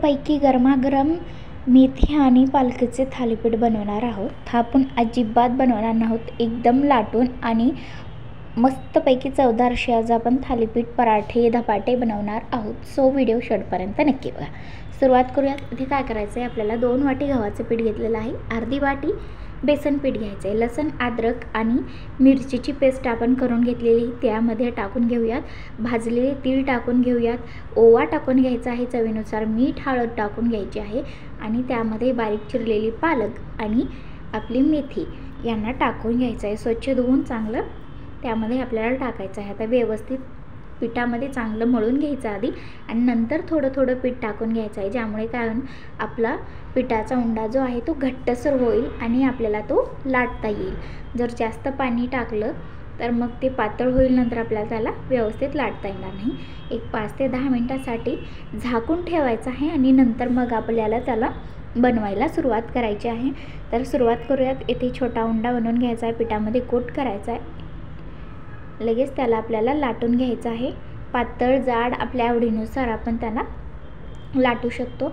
मस्तपैकी गरमागरम मेथी आणि पालकाचे थालीपीठ बनवणार आहोत। थापून अजिबात बनवणार नाहोत, एकदम लाटून आणि मस्तपैकी चवदार असे आज आपण थालीपीठ पराठे धपाटे बनवणार आहोत। सो व्हिडिओ शेवटपर्यंत नक्की बघा। सुरुवात करूयात। इथे काय करायचं आहे, आपल्याला 2 वाटी गव्हाचे पीठ घेतलेलं आहे, अर्धी वाटी बेसन पीठ घ्यायचं आहे, लसूण अद्रक आणि मिरचीची पेस्ट आपण करून घेतलेली त्यामध्ये टाकून घेऊयात, भाजलेले तीळ टाकून घेऊयात, ओवा टाकून घ्यायचा आहे, चवीनुसार मीठ हळद टाकून घ्यायची आहे आणि त्यामध्ये बारीक चिरलेली पालक आणि आपली मेथी यांना टाकून घ्यायचं आहे। स्वच्छ धुवून चांगलं त्यामध्ये आपल्याला टाकायचं आहे। आता व्यवस्थित पिठामध्ये चांगलं मळून घ्यायचं आधी आणि नंतर थोडं थोडं पीठ टाकून घ्यायचं आहे, ज्यामुळे काय होईल, आपला पिठाचा उंडा जो आहे तो घट्टसर होईल आणि आपल्याला तो लाटता येईल। जर जास्त पाणी टाकलं तर मग ते पातळ होईल, नंतर आपल्याला त्याला व्यवस्थित लाटता येणार नाही। एक 5 ते 10 मिनिटांसाठी झाकून ठेवायचं आहे आणि नंतर मग आपल्याला त्याला बनवायला सुरुवात करायची आहे। तर सुरुवात करूयात। इथे छोटा उंडा बनवून घ्यायचा आहे, पिठामध्ये कोट करायचा आहे, लगेच त्याला आपल्याला लाटून घ्यायचं आहे। पातळ जाड आपल्या आवडीनुसार आपण त्याला लाटू शकतो।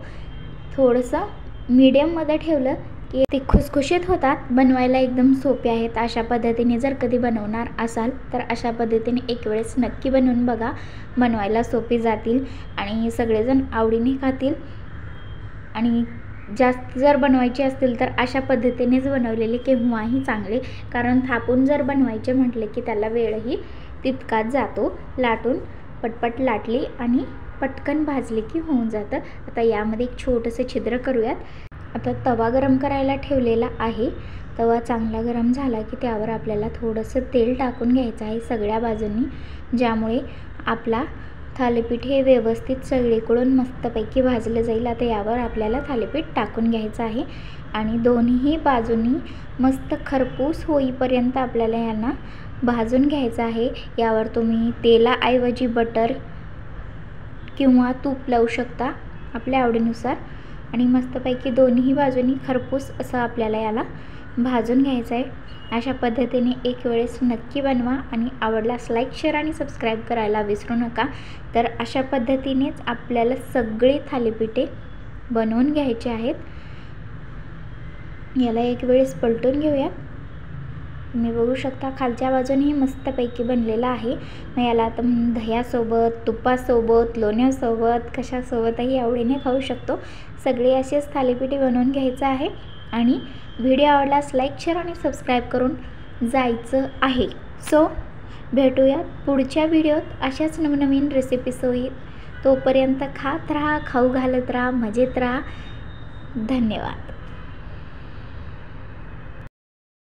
थोडंसं मीडियममध्ये ठेवलं की ते खुसखुशीत होतात, बनवायला एकदम सोपे आहेत। अशा पद्धतीने जर कधी बनवणार असाल तर अशा पद्धतीने एक वेळेस नक्की बनवून बघा, बनवायला सोपे जातील आणि सगळेजण आवडीने खातील। आणि जास्त जर बनवायचे असतील तर अशा पद्धतीनेच बनवलेले केव्हाही चांगले, कारण थापून जर बनवायचे म्हटले की त्याला वेळही तितकाच जातो। लाटून पटपट लाटली आणि पटकन भाजली की होऊन जातं। आता यामध्ये एक छोटंसं छिद्र करूयात। आता तवा गरम करायला ठेवलेला आहे, तवा चांगला गरम झाला की त्यावर आपल्याला थोडंसं तेल टाकून घ्यायचं आहे सगळ्या बाजूंनी, ज्यामुळे आपला थालीपीठ हे व्यवस्थित सगळीकडून मस्तपैकी भाजलं जाईल। आता यावर आपल्याला थालीपीठ टाकून घ्यायचं आहे आणि दोन्ही बाजूंनी मस्त खरपूस होईपर्यंत आपल्याला यांना भाजून घ्यायचं आहे। यावर तुम्ही तेलाऐवजी बटर किंवा तूप लावू शकता आपल्या आवडीनुसार आणि मस्तपैकी दोन्ही बाजूंनी खरपूस असं आपल्याला याला भाजून घ्यायचं आहे। अशा पद्धतीने एक वेळेस नक्की बनवा आणि आवडल्यास लाईक शेअर आणि सबस्क्राईब करायला विसरू नका। तर अशा पद्धतीनेच आपल्याला सगळे थालीपीठे बनवून घ्यायचे आहेत। याला एक वेळेस पलटून घेऊया। तुम्ही बघू शकता खालच्या बाजूनेही मस्तपैकी बनलेला आहे। मग याला आता दह्यासोबत, तुपासोबत, लोण्यासोबत कशासोबतही आवडीने खाऊ शकतो। सगळे असेच थालीपीठे बनवून घ्यायचं आहे आणि व्हिडिओ आवडल्यास लाईक शेअर आणि सबस्क्राईब करून जायचं आहे। सो भेटूयात पुढच्या व्हिडिओत अशाच नवनवीन रेसिपीसोबत। तोपर्यंत खात राहा, खाऊ घालत राहा, मजेत राहा। धन्यवाद।